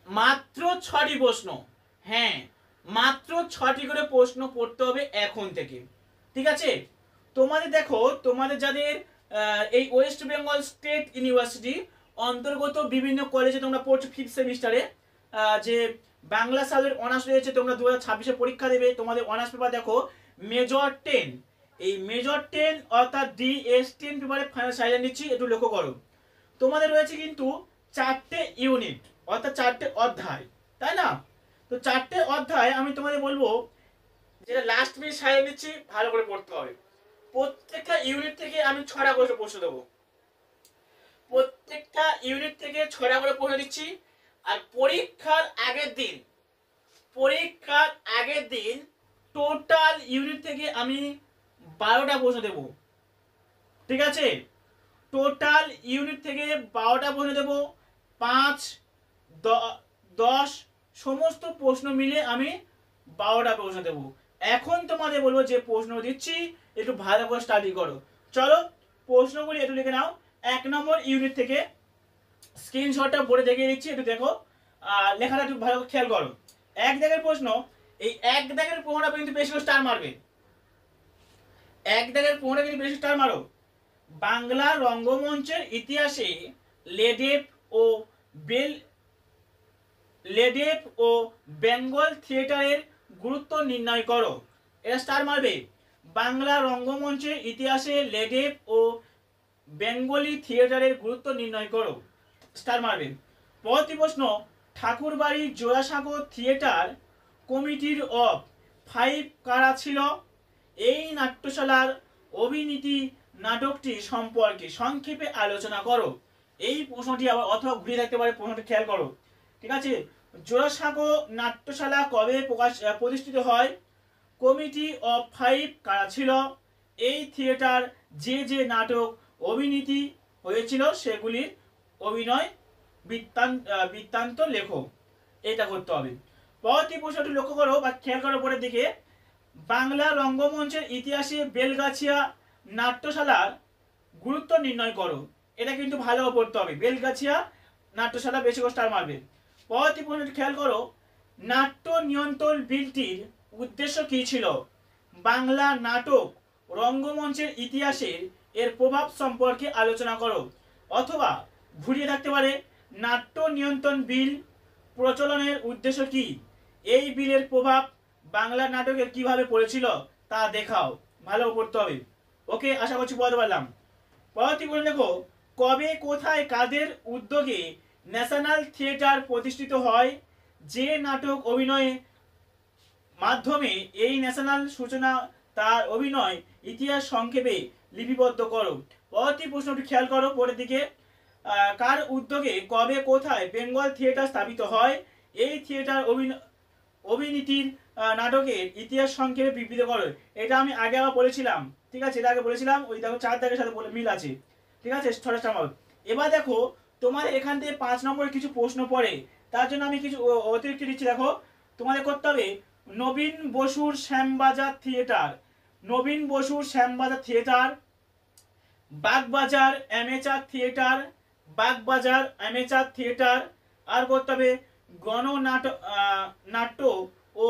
মাত্র 6টি প্রশ্ন, হ্যাঁ মাত্র 6টি করে প্রশ্ন পড়তে হবে এখন থেকে, ঠিক আছে। তোমাদের দেখো, তোমাদের যাদের এই ওয়েস্ট বেঙ্গল স্টেট ইউনিভার্সিটি অন্তর্গত বিভিন্ন কলেজে তোমরা পড়ছো 5th সেমিস্টারে, যে বাংলা সাবজেক্ট অনার্স রয়েছে, তোমরা 2026-এ পরীক্ষা দেবে। তোমাদের অনার্স পেপার দেখো মেজর 10, এই মেজর 10 অর্থাৎ DS10 পেপারে ফাইনাল সাইলেন্ট নিচ্ছি, একটু লক্ষ্য করো। তোমাদের রয়েছে কিন্তু 4টে ইউনিট অর্থাৎ 4টে অধ্যায়, তাই না? তো 4টে অধ্যায় আমি তোমাদের বলবো, যেটা লাস্ট মিনিট সাইলেন্ট নিচ্ছি, ভালো করে পড়তে হবে। প্রত্যেকটা ইউনিট থেকে আমি 6টা করে প্রশ্ন দেবো, প্রত্যেকটা ইউনিট থেকে 6টা করে প্রশ্ন দিচ্ছি। আর পরীক্ষার আগের দিন টোটাল ইউনিট থেকে আমি 12টা প্রশ্ন দেব, ঠিক আছে। টোটাল ইউনিট থেকে 12টা প্রশ্ন দেব, 5, 10 সমস্ত প্রশ্ন মিলে আমি 12টা প্রশ্ন দেব। এখন তোমাদের বলবো যে প্রশ্ন দিচ্ছি একটু ভালো করে স্টাডি করো। চলো প্রশ্নগুলি একটু লিখে নাও। 1 নম্বর ইউনিট থেকে স্ক্রিনশটটা বোর্ডে দেখিয়ে দিচ্ছি, একটু দেখো, লেখাটা একটু ভালো করে খেয়াল করো। 1 দাগের প্রশ্ন, এই 1 দাগের প্রশ্নটা কিন্তু বেশি করে স্টার মারবে, 1 দাগের প্রশ্নটা কিন্তু বেশি স্টার মারো। বাংলা রঙ্গমঞ্চের ইতিহাসে লেডেপ ও বেল লেডেপ ও বেঙ্গল থিয়েটারের গুরুত্ব নির্ণয় করো, এটা স্টার মারবে। বাংলা রঙ্গমঞ্চের ইতিহাসে লেডেপ ও বেঙ্গলি থিয়েটারের গুরুত্ব নির্ণয় করো, স্টার মারবে। পরবর্তী প্রশ্ন, ঠাকুরবাড়ি জোড়াসাঁকো থিয়েটার কমিটির অফ 5 কারা ছিল? এই নাট্যশালার অভিনীতি নাটকটি সম্পর্কে সংক্ষেপে আলোচনা করো। এই প্রশ্নটি আবার অথবা ঘুরিয়ে থাকতে পারে, প্রশ্নটি খেয়াল করো, ঠিক আছে। জোড়াসাঁকো নাট্যশালা কবে প্রতিষ্ঠিত হয়? কমিটি অফ 5 কারা ছিল? এই থিয়েটার যে নাটক অভিনীতি হয়েছিল সেগুলির অভিনয় বৃত্তান্ত লেখো, এটা করতে হবে। পরবর্তী প্রশ্নটি লক্ষ্য করো বা খেয়াল করো পরের দিকে, বাংলা রঙ্গমঞ্চের ইতিহাসে বেলগাছিয়া নাট্যশালার গুরুত্ব নির্ণয় করো, এটা কিন্তু ভালোভাবে পড়তে হবে। বেলগাছিয়া নাট্যশালা বেশি করে স্টার মারবে। পরবর্তী প্রশ্নটি খেয়াল করো, নাট্য নিয়ন্ত্রণ বিলটির উদ্দেশ্য কি ছিল? বাংলা নাটক রঙ্গমঞ্চের ইতিহাসের এর প্রভাব সম্পর্কে আলোচনা করো। অথবা ঘুরিয়ে থাকতে পারে, নাট্য নিয়ন্ত্রণ বিল প্রচলনের উদ্দেশ্য কি? এই বিলের প্রভাব বাংলা নাটকের কিভাবে পড়েছিল তা দেখাও, ভালো পড়তে হবে। ওকে, আশা করছি বলতে পারলাম। পরবর্তী প্রশ্ন দেখো, কবে কোথায় কাদের উদ্যোগে ন্যাশনাল থিয়েটার প্রতিষ্ঠিত হয়? যে নাটক অভিনয়ে মাধ্যমে এই ন্যাশনাল সূচনা তার অভিনয় ইতিহাস সংক্ষেপে লিপিবদ্ধ করো। পরবর্তী প্রশ্নটি খেয়াল করো পরের দিকে, কার উদ্যোগে কবে কোথায় বেঙ্গল থিয়েটার স্থাপিত হয়? এই থিয়েটার অভিনীতির নাটকের ইতিহাস সংক্ষেপে বিবৃত করো। এটা আমি আগে আবার বলেছিলাম, ঠিক আছে, এটা আগে বলেছিলাম, ওই দেখো 4 দাগের সাথে মিল আছে, ঠিক আছে। এবার দেখো তোমাদের এখান থেকে 5 নম্বরের কিছু প্রশ্ন পড়ে, তার জন্য আমি কিছু অতিরিক্ত দিচ্ছি। দেখো তোমাদের করতে হবে নবীন বসুর শ্যামবাজার থিয়েটার, নবীন বসুর Shyambazar theatre, Bagbazar amateur theatre, Bagbazar amateur theatre. আর করতে হবে নাট্য ও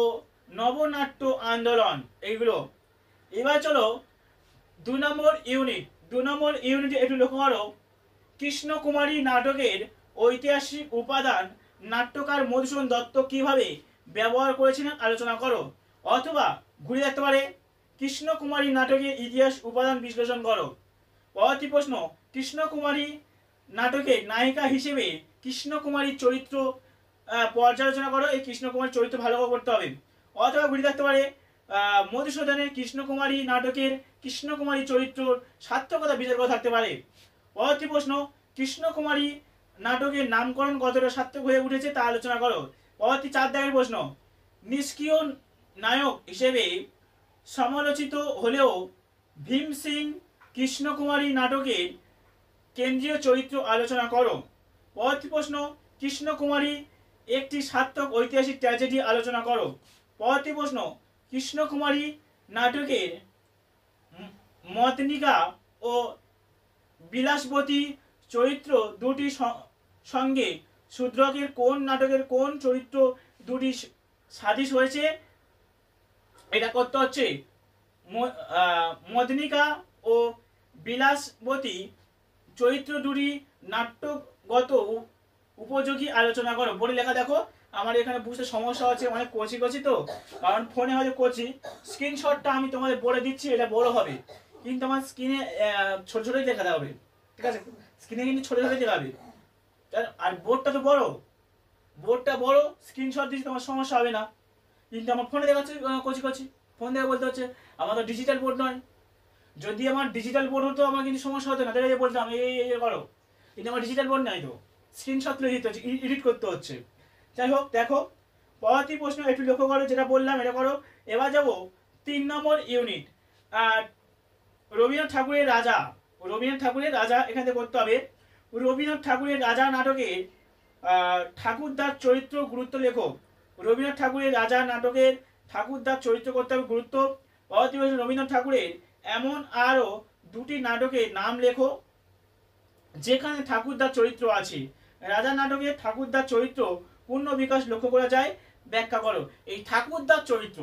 নবনাট্য আন্দোলন, এইগুলো। এবার চলো 2 নম্বর ইউনিট একটু লক্ষ্য করো, কৃষ্ণকুমারী নাটকের ঐতিহাসিক উপাদান নাট্যকার মধুসূদন দত্ত কিভাবে ব্যবহার করেছিলেন আলোচনা করো। অথবা ঘুরে দেখতে পারে, কৃষ্ণকুমারী নাটকের ইতিহাস উপাদান বিশ্লেষণ করো। পরবর্তী প্রশ্ন, কৃষ্ণকুমারী নাটকের নায়িকা হিসেবে কৃষ্ণকুমারীর চরিত্র পর্যালোচনা করো। এই কৃষ্ণকুমারীর চরিত্র ভালো করে করতে হবে। অথবা ঘুরে দেখতে পারে, মধুসূদনের কৃষ্ণকুমারী নাটকের কৃষ্ণকুমারী চরিত্র সার্থকতা বিচার করা থাকতে পারে। পরবর্তী প্রশ্ন, কৃষ্ণকুমারী নাটকের নামকরণ কতটা সার্থক হয়ে উঠেছে তা আলোচনা করো। পরবর্তী 4 দাগের প্রশ্ন, নিষ্ক্রিয় নায়ক হিসেবে সমালোচিত হলেও ভীম সিং কৃষ্ণকুমারী নাটকের কেন্দ্রীয় চরিত্র আলোচনা করো। পরবর্তী প্রশ্ন, কৃষ্ণকুমারী একটি সার্থক ঐতিহাসিক ট্র্যাজেডি আলোচনা করো। পরবর্তী প্রশ্ন, কৃষ্ণকুমারী নাটকের মতনিকা ও বিলাসবতী চরিত্র দুটি সঙ্গে শূদ্রকের কোন নাটকের কোন চরিত্র দুটি সাদিশ হয়েছে, এটা করতে হচ্ছে মদনিকা ও বিলাসবতী চরিত্র দুটি নাট্যগত উপযোগী আলোচনা করো। বোর্ডে লেখা দেখো, আমার এখানে বুঝতে সমস্যা হচ্ছে, অনেক কচি কচি তো, কারণ ফোনে হয়তো কচি। স্ক্রিনশটটা আমি তোমাদের বোর্ডে দিচ্ছি, এটা বড় হবে, কিন্তু আমার স্ক্রিনে ছোট ছোটই দেখাতে হবে, ঠিক আছে? স্ক্রিনে কিন্তু ছোট ছোটই দেখাবে, আর বোর্ডটা তো বড়, বোর্ডটা বড়, স্ক্রিনশট দিচ্ছি তোমার সমস্যা হবে না, কিন্তু আমার ফোনে দেখাচ্ছে কচি কচি। ফোন দেখে বলতে হচ্ছে আমার তো ডিজিটাল বোর্ড নয়। যদি আমার ডিজিটাল বোর্ড হতো আমার কিন্তু সমস্যা হতো না, দেখে বলতাম এই করো, কিন্তু আমার ডিজিটাল বোর্ড নাই, তো স্ক্রিনশট তুলে দিতে হচ্ছে, এডিট করতে হচ্ছে। যাই হোক, দেখো পরবর্তী প্রশ্ন একটু লক্ষ্য করো, যেটা বললাম এটা করো। এবার যাবো 3 নম্বর ইউনিট। আর রবীন্দ্রনাথ ঠাকুরের রাজা, রবীন্দ্রনাথ ঠাকুরের রাজা এখান থেকে করতে হবে। রবীন্দ্রনাথ ঠাকুরের রাজা নাটকে ঠাকুরদার চরিত্র গুরুত্ব লেখো। রবীন্দ্রনাথ ঠাকুরের রাজা নাটকের ঠাকুরদার চরিত্র করতে হবে গুরুত্ব। পরবর্তী প্রশ্ন, রবীন্দ্রনাথ ঠাকুরের এমন আরো দুটি নাটকের নাম লেখো যেখানে ঠাকুরদার চরিত্র আছে। রাজা নাটকে ঠাকুরদার চরিত্র পূর্ণ বিকাশ লক্ষ্য করা যায়, ব্যাখ্যা করো। এই ঠাকুরদার চরিত্র,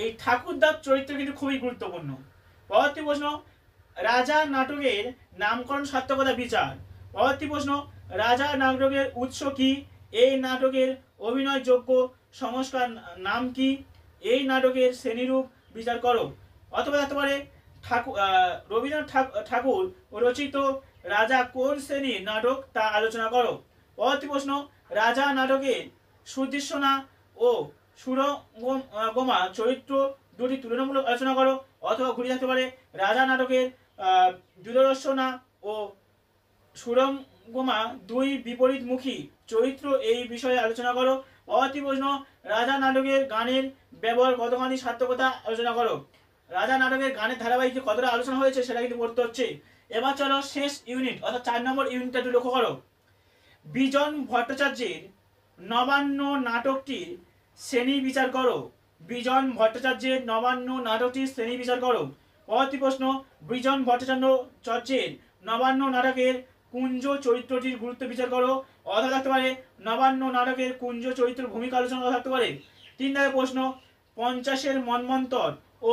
এই ঠাকুরদার চরিত্র কিন্তু খুবই গুরুত্বপূর্ণ। পরবর্তী প্রশ্ন, রাজা নাটকের নামকরণ সার্থকতা বিচার। পরবর্তী প্রশ্ন, রাজা নাটকের উৎস কি? এই নাটকের অভিনয়যোগ্য সংস্কার নাম কি? এই নাটকের শ্রেণীরূপ বিচার করো। অথবা থাকতে পারে রবীন্দ্রনাথ ঠাকুর রচিত রাজা কোন শ্রেণীর নাটক তা আলোচনা করো। পরবর্তী প্রশ্ন, রাজা নাটকের সুদৃশ্যনা ও সুরঙ্গমা চরিত্র দুটি তুলনামূলক আলোচনা করো। অথবা ঘুরে থাকতে পারে রাজা নাটকের দুর্দর্শনা ও সুরঙ্গমা দুই বিপরীতমুখী চরিত্র, এই বিষয়ে আলোচনা করো। পরবর্তী প্রশ্ন, রাজা নাটকের গানের ব্যবহার কতখানি সার্থকতা আলোচনা করো। রাজা নাটকের গানের ধারাবাহিকে কতটা আলোচনা হয়েছে সেটা কিন্তু পড়তে হচ্ছে। এবার চলো শেষ ইউনিট, অর্থাৎ 4 নম্বর ইউনিটটা একটু লক্ষ্য করো। বিজন ভট্টাচার্যের নবান্ন নাটকটির শ্রেণী বিচার করো। বিজন ভট্টাচার্যের নবান্ন নাটকটির শ্রেণী বিচার করো। পরবর্তী প্রশ্ন, বিজন ভট্টাচার্যের নবান্ন নাটকের কুঞ্জ চরিত্রটির গুরুত্ব বিচার করো। অথবা থাকতে পারে নবান্ন নাটকের কুঞ্জ চরিত্রের ভূমিকা আলোচনা থাকতে পারে। 3 নম্বর প্রশ্ন, 50-এর মন্বন্তর ও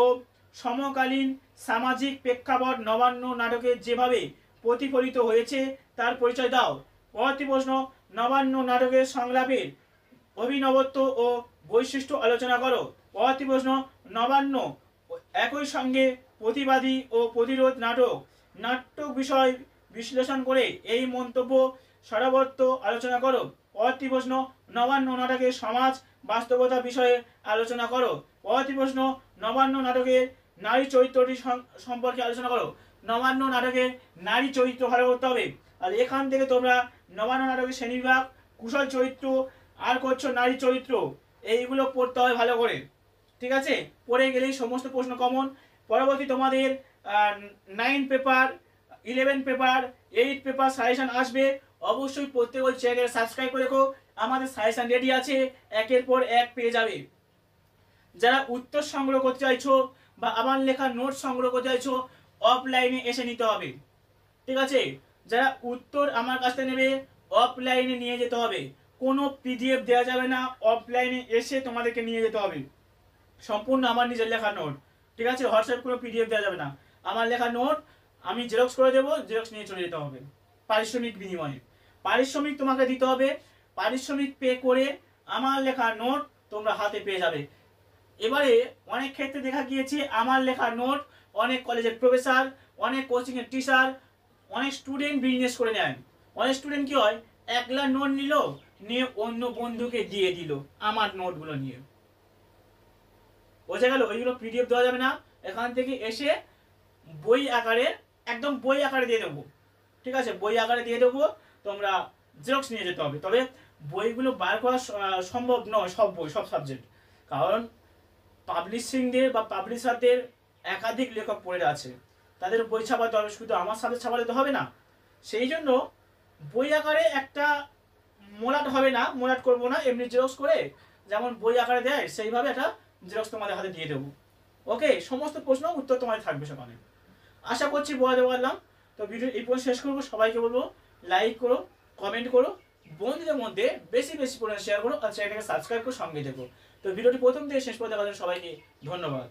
সমকালীন সামাজিক প্রেক্ষাপট নবান্ন নাটকে যেভাবে প্রতিফলিত হয়েছে তার পরিচয় দাও। পরবর্তী প্রশ্ন, নবান্ন নাটকের সংলাপের অভিনবত্ব ও বৈশিষ্ট্য আলোচনা করো। পরবর্তী প্রশ্ন, নবান্ন একই সঙ্গে প্রতিবাদী ও প্রতিরোধ নাটক বিষয় বিশ্লেষণ করে এই মন্তব্য সরাবর্ত আলোচনা করো। পরবর্তী প্রশ্ন, নবান্ন নাটকের সমাজ বাস্তবতা বিষয়ে আলোচনা করো। পরবর্তী প্রশ্ন, নবান্ন নাটকের নারী চরিত্রটি সম্পর্কে আলোচনা করো। নবান্ন নাটকের নারী চরিত্র ভালো করতে হবে। আর এখান থেকে তোমরা নবান্ন নাটকের শ্রেণীবিভাগ, কুশল চরিত্র, আর করছো নারী চরিত্র, এইগুলো পড়তে হবে ভালো করে, ঠিক আছে? পড়ে গেলেই সমস্ত প্রশ্ন কমন। পরবর্তী তোমাদের 9 পেপার, 11 পেপার, 8 পেপার সাজেশন আসবে। অবশ্যই প্রত্যেক ওই চ্যানেল সাবস্ক্রাইব করে রেখো, আমাদের সাজেশন রেডি আছে, একের পর এক পেয়ে যাবে। যারা উত্তর সংগ্রহ করতে চাইছো বা আমার লেখা নোট সংগ্রহ করতে চাইছো, অফলাইনে এসে নিতে হবে, ঠিক আছে? যারা উত্তর আমার কাছ থেকে নেবে অফলাইনে নিয়ে যেতে হবে, কোনো পিডিএফ দেওয়া যাবে না, অফলাইনে এসে তোমাদেরকে নিয়ে যেতে হবে। সম্পূর্ণ আমার নিজের লেখা নোট, ঠিক আছে? হোয়াটসঅ্যাপ কোনো পিডিএফ দেওয়া যাবে না, আমার লেখা নোট আমি জেরক্স করে দেবো, জেরক্স নিয়ে চলে যেতে হবে পারিশ্রমিক বিনিময়ে। পারিশ্রমিক তোমাকে দিতে হবে, পারিশ্রমিক পে করে আমার লেখা নোট তোমরা হাতে পেয়ে যাবে। এবারে অনেক ক্ষেত্রে দেখা গিয়েছে আমার লেখা নোট অনেক কলেজের প্রফেসর, অনেক কোচিংয়ের টিচার, অনেক স্টুডেন্ট বিজনেস করে নেয়। অনেক স্টুডেন্ট কি হয়, একলা নোট নিল, নিয়ে অন্য বন্ধুকে দিয়ে দিল আমার নোটগুলো নিয়ে। বোঝা গেল? ওইগুলো পিডিএফ দেওয়া যাবে না, এখান থেকে এসে বই আকারে, একদম বই আকারে দিয়ে দেবো, ঠিক আছে? বই আকারে দিয়ে দেবো, তোমরা জেরক্স নিয়ে যেতে হবে। তবে বইগুলো বার করা সম্ভব নয় সব বই, সব সাবজেক্ট, কারণ পাবলিশিংদের বা পাবলিশারদের একাধিক লেখক পড়ে আছে, তাদের বই ছাপাতে হবে, শুধু আমার সাথে ছাপালে তো হবে না। সেই জন্য বই আকারে একটা মোলাট হবে না, মোলাট করবো না, এমনি জেরক্স করে যেমন বই আকারে দেয় সেইভাবে একটা জেরক্স তোমাদের হাতে দিয়ে দেবো। ওকে, সমস্ত প্রশ্ন উত্তর তোমাদের থাকবে সেখানে। আশা করছি বোঝাতে পারলাম। তো ভিডিও এই পর্যন্ত শেষ করবো, সবাইকে বলবো লাইক করো, কমেন্ট করো, বন্ধুদের মধ্যে বেশি বেশি পরিমাণে শেয়ার করো আর চ্যানেলটাকে সাবস্ক্রাইব করে সঙ্গে দেখো। তো ভিডিওটি প্রথম থেকে শেষ পর্যন্ত দেখার জন্য সবাইকে ধন্যবাদ।